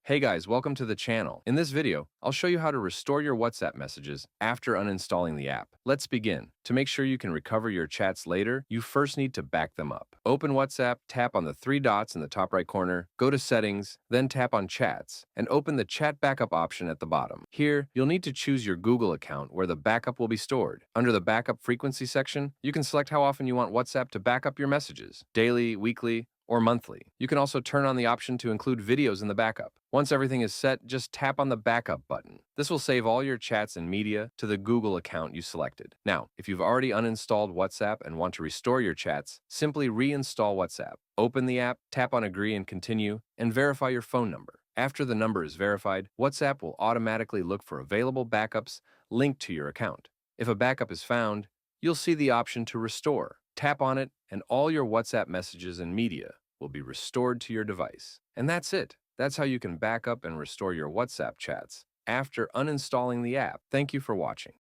Hey guys, welcome to the channel. In this video, I'll show you how to restore your WhatsApp messages after uninstalling the app. Let's begin. To make sure you can recover your chats later, you first need to back them up. Open WhatsApp, tap on the three dots in the top right corner, go to Settings, then tap on Chats, and open the Chat Backup option at the bottom. Here, you'll need to choose your Google account where the backup will be stored. Under the Backup Frequency section, you can select how often you want WhatsApp to back up your messages, daily, weekly, or monthly. You can also turn on the option to include videos in the backup. Once everything is set, just tap on the backup button. This will save all your chats and media to the Google account you selected. Now, if you've already uninstalled WhatsApp and want to restore your chats, simply reinstall WhatsApp. Open the app, tap on Agree and Continue, and verify your phone number. After the number is verified, WhatsApp will automatically look for available backups linked to your account. If a backup is found, you'll see the option to restore. Tap on it, and all your WhatsApp messages and media will be restored to your device. And that's it. That's how you can back up and restore your WhatsApp chats after uninstalling the app. Thank you for watching.